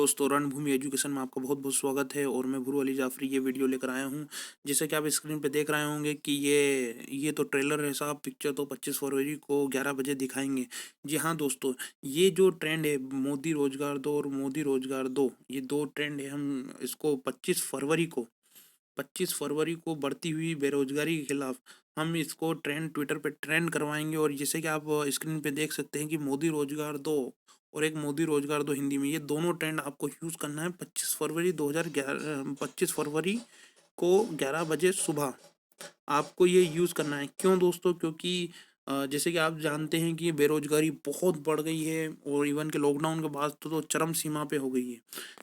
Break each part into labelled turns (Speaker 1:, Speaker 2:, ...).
Speaker 1: दोस्तों, रणभूमि एजुकेशन में आपका बहुत-बहुत स्वागत है और मैं बुरु अली जाफ़री ये वीडियो लेकर आया हूँ। जैसा कि आप स्क्रीन पे देख रहे होंगे कि ये तो ट्रेलर है साहब, पिक्चर तो 25 फरवरी को 11 बजे दिखाएँगे। जी हाँ दोस्तों, ये जो ट्रेंड है मोदी रोज़गार दो और मोदी रोज़गार दो, ये 2 ट्रेंड है, हम इसको 25 फरवरी को बढ़ती हुई बेरोज़गारी के खिलाफ हम इसको ट्रेंड ट्विटर पे ट्रेंड करवाएँगे। और जैसे कि आप स्क्रीन पे देख सकते हैं कि मोदी रोज़गार दो और एक मोदी रोज़गार दो हिंदी में, ये दोनों ट्रेंड आपको यूज़ करना है 25 फरवरी को 11 बजे सुबह। आपको ये यूज़ करना है। क्यों दोस्तों? क्योंकि जैसे कि आप जानते हैं कि बेरोज़गारी बहुत बढ़ गई है और इवन के लॉकडाउन के बाद तो चरम सीमा पे हो गई है।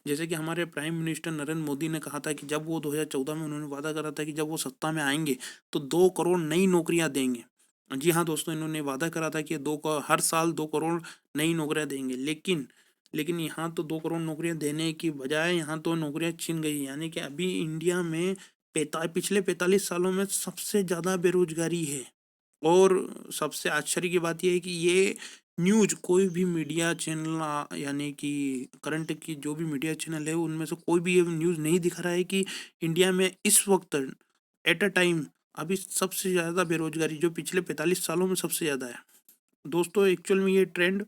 Speaker 1: जैसे कि हमारे प्राइम मिनिस्टर नरेंद्र मोदी ने कहा था कि जब वो 2014 में उन्होंने वादा करा था कि जब वो सत्ता में आएँगे तो 2 करोड़ नई नौकरियाँ देंगे। जी हाँ दोस्तों, इन्होंने वादा करा था कि 2 क हर साल 2 करोड़ नई नौकरियाँ देंगे। लेकिन यहाँ तो 2 करोड़ नौकरियाँ देने की बजाय यहाँ तो नौकरियाँ छिन गई। यानी कि अभी इंडिया में पिछले 45 सालों में सबसे ज़्यादा बेरोज़गारी है। और सबसे आश्चर्य की बात ये है कि ये न्यूज़ कोई भी मीडिया चैनल यानी कि करंट की जो भी मीडिया चैनल है उनमें से कोई भी ये न्यूज़ नहीं दिखा रहा है कि इंडिया में इस वक़्त एट अ टाइम अभी सबसे ज़्यादा बेरोज़गारी जो पिछले 45 सालों में सबसे ज़्यादा है। दोस्तों, एक्चुअल में ये ट्रेंड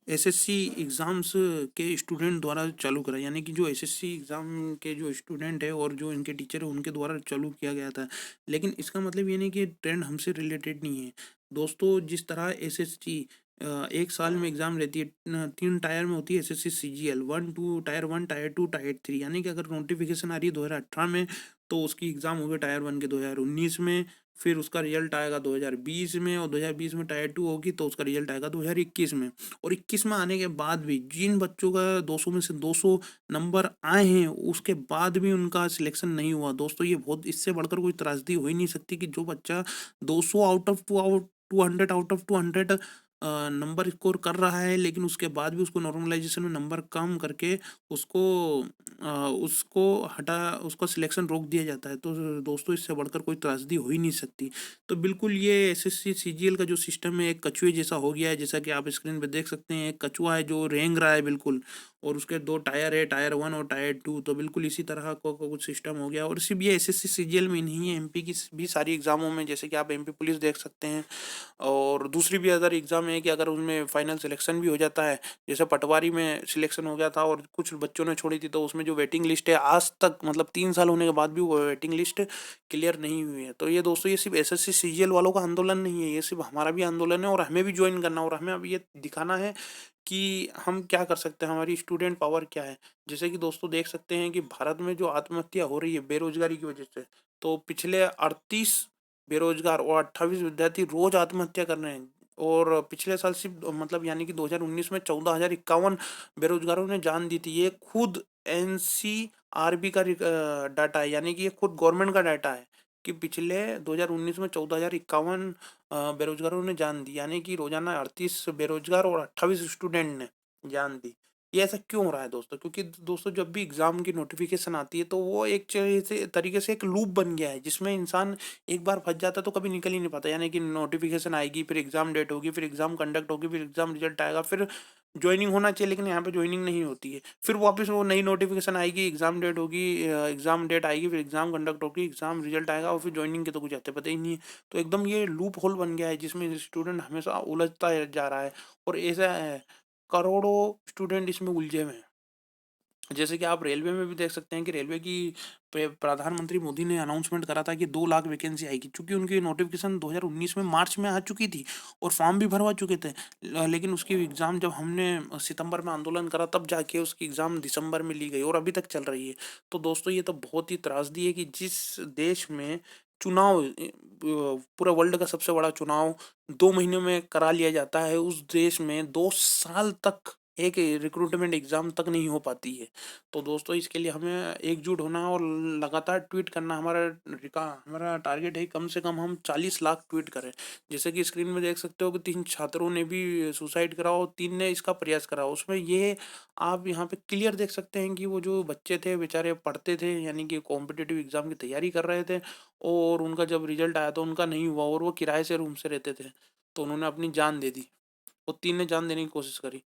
Speaker 1: एसएससी एग्ज़ाम्स के स्टूडेंट द्वारा चालू करा, यानी कि जो एसएससी एग्ज़ाम के जो स्टूडेंट है और जो इनके टीचर है उनके द्वारा चालू किया गया था। लेकिन इसका मतलब ये नहीं कि ट्रेंड हमसे रिलेटेड नहीं है। दोस्तों, जिस तरह एसएससी 1 साल में एग्ज़ाम रहती है, 3 टायर में होती है एसएससी सीजीएल 1, टायर 2, टायर 3, यानी कि अगर नोटिफ़िकेशन आ रही है 2018 में तो उसकी एग्ज़ाम होगी टायर 1 के 2019 में, फिर उसका रिज़ल्ट आएगा 2020 में और 2020 में टायर 2 होगी तो उसका रिज़ल्ट आएगा 2021 में। और 21 में आने के बाद भी जिन बच्चों का 200 में से 200 नंबर आए हैं, उसके बाद भी उनका सिलेक्शन नहीं हुआ। दोस्तों, ये बहुत इससे बढ़कर कोई त्रासदी हो ही नहीं सकती कि जो बच्चा 200 आउट ऑफ 200 नंबर स्कोर कर रहा है, लेकिन उसके बाद भी उसको नॉर्मलाइज़ेशन में नंबर कम करके उसको उसको उसका सिलेक्शन रोक दिया जाता है। तो दोस्तों, इससे बढ़कर कोई त्रासदी हो ही नहीं सकती। तो बिल्कुल ये एसएससी सीजीएल का जो सिस्टम है एक कछुए जैसा हो गया है, जैसा कि आप स्क्रीन पे देख सकते हैं। एक कछुआ है जो रेंग रहा है बिल्कुल, और उसके 2 टायर है, टायर 1 और टायर 2, तो बिल्कुल इसी तरह का कुछ सिस्टम हो गया। और सिर्फ ये एसएससी सीजीएल में नहीं है, एमपी की भी सारी एग्ज़ामों में, जैसे कि आप एमपी पुलिस देख सकते हैं। और दूसरी भी अदर एग्ज़ाम है कि अगर उनमें फाइनल सिलेक्शन भी हो जाता है, जैसे पटवारी में सिलेक्शन हो गया था और कुछ बच्चों ने छोड़ी थी, तो उसमें जो वेटिंग लिस्ट है आज तक, मतलब 3 साल होने के बाद भी वो वेटिंग लिस्ट क्लियर नहीं हुई है। तो ये दोस्तों, ये सिर्फ़ एसएससी सीजीएल वालों का आंदोलन नहीं है, ये सिर्फ़ हमारा भी आंदोलन है और हमें भी जॉइन करना है और हमें अब ये दिखाना है कि हम क्या कर सकते हैं, हमारी स्टूडेंट पावर क्या है। जैसे कि दोस्तों देख सकते हैं कि भारत में जो आत्महत्या हो रही है बेरोज़गारी की वजह से, तो पिछले 38 बेरोज़गार और 28 विद्यार्थी रोज़ आत्महत्या कर रहे हैं। और पिछले साल सिर्फ़ मतलब यानी कि 2019 में 14,051 बेरोज़गारों ने जान दी थी। ये खुद एनसीआरबी का डाटा है, यानी कि ये खुद गवर्नमेंट का डाटा है कि पिछले 2019 में 14,051 बेरोज़गारों ने जान दी, यानी कि रोज़ाना 38 बेरोज़गार और 28 स्टूडेंट ने जान दी। ये ऐसा क्यों हो रहा है दोस्तों? क्योंकि दोस्तों, जब भी एग्ज़ाम की नोटिफ़िकेशन आती है तो वो एक तरीके से एक लूप बन गया है, जिसमें इंसान एक बार फँस जाता है तो कभी निकल ही नहीं पाता। यानी कि नोटिफ़िकेशन आएगी, फिर एग्ज़ाम डेट होगी, फिर एग्ज़ाम कंडक्ट होगी, फिर एग्ज़ाम रिज़ल्ट आएगा, फिर जॉइनिंग होना चाहिए लेकिन यहाँ पे जॉइनिंग नहीं होती है। फिर वापस वो नई नोटिफ़िकेशन आएगी, एग्ज़ाम डेट होगी, एग्ज़ाम डेट आएगी, फिर एग्ज़ाम कंडक्ट होगी, एग्ज़ाम रिज़ल्ट आएगा और फिर जॉइनिंग के तो कुछ अते-पते ही नहीं है। तो एकदम ये लूप होल बन गया है जिसमें स्टूडेंट हमेशा उलझता जा रहा है और ऐसा है, करोड़ों स्टूडेंट इसमें उलझे हुए हैं। जैसे कि आप रेलवे में भी देख सकते हैं कि रेलवे की प्रधानमंत्री मोदी ने अनाउंसमेंट करा था कि 2 लाख वैकेंसी आएगी, चूँकि उनकी नोटिफ़िकेशन 2019 में मार्च में आ चुकी थी और फॉर्म भी भरवा चुके थे। लेकिन उसकी एग्ज़ाम जब हमने सितंबर में आंदोलन करा तब जाके उसकी एग्ज़ाम दिसंबर में ली गई और अभी तक चल रही है। तो दोस्तों, ये तो बहुत ही त्रासदी है कि जिस देश में चुनाव पूरे वर्ल्ड का सबसे बड़ा चुनाव 2 महीने में करा लिया जाता है, उस देश में 2 साल तक एक रिक्रूटमेंट एग्ज़ाम तक नहीं हो पाती है। तो दोस्तों, इसके लिए हमें एकजुट होना है और लगातार ट्वीट करना। हमारा टारगेट है कम से कम हम 40 लाख ट्वीट करें। जैसे कि स्क्रीन में देख सकते हो कि 3 छात्रों ने भी सुसाइड करा और 3 ने इसका प्रयास करा। उसमें ये आप यहाँ पे क्लियर देख सकते हैं कि वो जो बच्चे थे बेचारे पढ़ते थे, यानी कि कॉम्पिटिटिव एग्ज़ाम की तैयारी कर रहे थे और उनका जब रिज़ल्ट आया तो उनका नहीं हुआ और वो किराए से रूम से रहते थे। तो उन्होंने अपनी जान दे दी और 3 ने जान देने की कोशिश करी।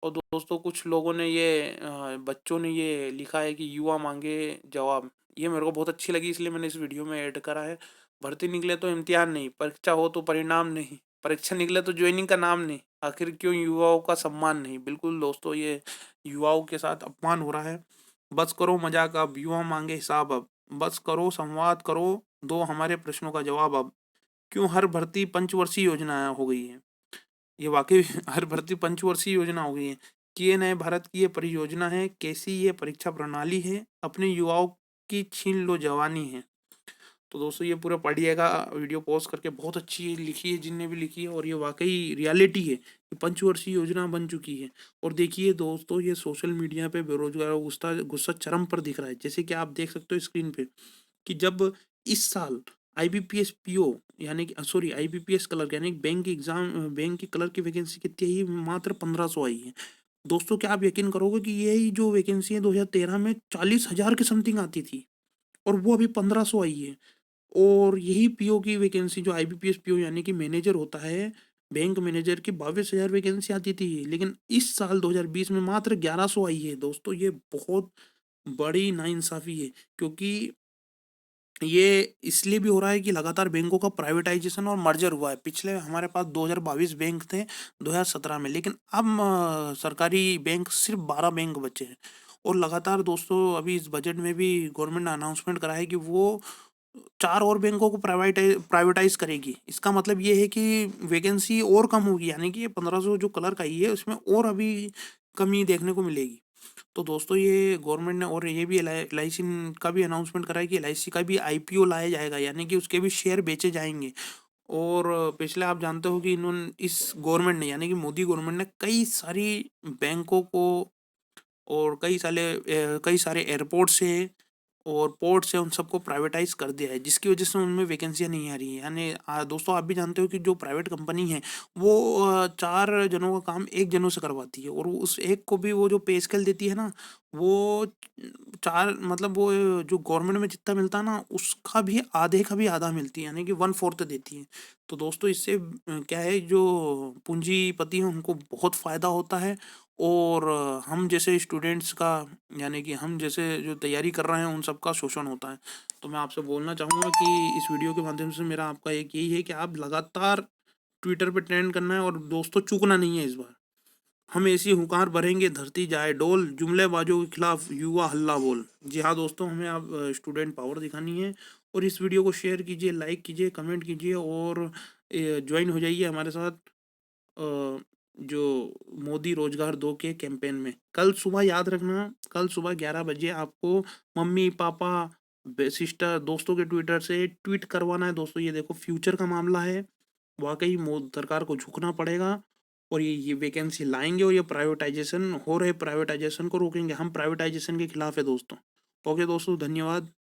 Speaker 1: और दोस्तों कुछ लोगों ने ये बच्चों ने ये लिखा है कि युवा माँगे जवाब। ये मेरे को बहुत अच्छी लगी, इसलिए मैंने इस वीडियो में ऐड करा है। भर्ती निकले तो इम्तिहान नहीं, परीक्षा हो तो परिणाम नहीं, परीक्षा निकले तो जॉइनिंग का नाम नहीं, आखिर क्यों युवाओं का सम्मान नहीं। बिल्कुल दोस्तों, ये युवाओं के साथ अपमान हो रहा है। बस करो मज़ाक अब, युवा माँगे हिसाब अब। बस करो संवाद करो, दो हमारे प्रश्नों का जवाब अब। क्यों हर भर्ती पंचवर्षीय योजना हो गई है। ये वाक़ई हर भर्ती पंचवर्षीय योजना हो गई है। किए नए भारत की ये परियोजना है, कैसी ये परीक्षा प्रणाली है, अपने युवाओं की छीन लो जवानी है। तो दोस्तों ये पूरा पढ़िएगा, वीडियो पॉज़ करके, बहुत अच्छी लिखी है जिनने भी लिखी है, और ये वाक़ई रियलिटी है कि पंचवर्षीय योजना बन चुकी है। और देखिए दोस्तों, ये सोशल मीडिया पे बेरोज़गारों का गुस्सा गुस्सा चरम पर दिख रहा है। जैसे कि आप देख सकते हो स्क्रीन पे कि जब इस साल आईबीपीएस पीओ यानी कि सॉरी आईबीपीएस क्लर्क यानी कि बैंक की क्लर्क की वैकेंसी कितनी आई है? मात्र 1500 आई है। दोस्तों क्या आप यकीन करोगे कि यही जो वैकेंसी है 2013 में 40,000 के समथिंग आती थी, और वो अभी 1500 आई है। और यही पीओ की वैकेंसी जो आईबीपीएस पीओ यानी कि मैनेजर होता है, बैंक मैनेजर की 22,000 वैकेंसी आती थी। लेकिन इस साल 2020 में मात्र 1100 आई है। दोस्तों ये बहुत बड़ी नाइंसाफ़ी है, क्योंकि ये इसलिए भी हो रहा है कि लगातार बैंकों का प्राइवेटाइजेशन और मर्जर हुआ है। पिछले हमारे पास 2022 बैंक थे 2017 में, लेकिन अब सरकारी बैंक सिर्फ 12 बैंक बचे हैं। और लगातार दोस्तों अभी इस बजट में भी गवर्नमेंट ने अनाउंसमेंट करा है कि वो 4 और बैंकों को प्राइवेटाइज करेगी। इसका मतलब ये है कि वैकेंसी और कम होगी, यानी कि ये 1500 जो क्लर्क आई है उसमें और अभी कमी देखने को मिलेगी। तो दोस्तों ये गवर्नमेंट ने और ये भी एलआईसी का भी अनाउंसमेंट करा है कि एलआईसी का भी आईपीओ लाया जाएगा, यानी कि उसके भी शेयर बेचे जाएंगे। और पिछले आप जानते हो कि इन्होंने इस गवर्नमेंट ने यानी कि मोदी गवर्नमेंट ने कई सारी बैंकों को और कई सारे एयरपोर्ट से और पोर्ट से उन सबको प्राइवेटाइज़ कर दिया है, जिसकी वजह से उनमें वैकेंसियाँ नहीं आ रही हैं। यानी दोस्तों आप भी जानते हो कि जो प्राइवेट कंपनी है वो 4 जनों का काम 1 जनों से करवाती है, और उस एक को भी वो जो पे स्केल देती है ना, वो 4 मतलब वो जो गवर्नमेंट में जितना मिलता है ना, उसका भी आधे का भी आधा मिलती है, यानी कि 1/4 देती है। तो दोस्तों इससे क्या है, जो पूँजीपति हैं उनको बहुत फ़ायदा होता है, और हम जैसे स्टूडेंट्स का यानी कि हम जैसे जो तैयारी कर रहे हैं उन सबका शोषण होता है। तो मैं आपसे बोलना चाहूँगा कि इस वीडियो के माध्यम से मेरा आपका एक यही है कि आप लगातार ट्विटर पे ट्रेंड करना है, और दोस्तों चूकना नहीं है इस बार। हम ऐसी हुंकार भरेंगे धरती जाए डोल, जुमलेबाजों के खिलाफ युवा हल्ला बोल। जी हाँ दोस्तों, हमें अब स्टूडेंट पावर दिखानी है। और इस वीडियो को शेयर कीजिए, लाइक कीजिए, कमेंट कीजिए, और ज्वाइन हो जाइए हमारे साथ जो मोदी रोजगार 2 के कैंपेन में। कल सुबह याद रखना, कल सुबह 11 बजे आपको मम्मी पापा सिस्टर दोस्तों के ट्विटर से ट्वीट करवाना है। दोस्तों ये देखो फ्यूचर का मामला है, वाकई सरकार को झुकना पड़ेगा, और ये वैकेंसी लाएंगे, और ये प्राइवेटाइजेशन हो रहे प्राइवेटाइजेशन को रोकेंगे। हम प्राइवेटाइजेशन के खिलाफ है दोस्तों। ओके दोस्तों, धन्यवाद।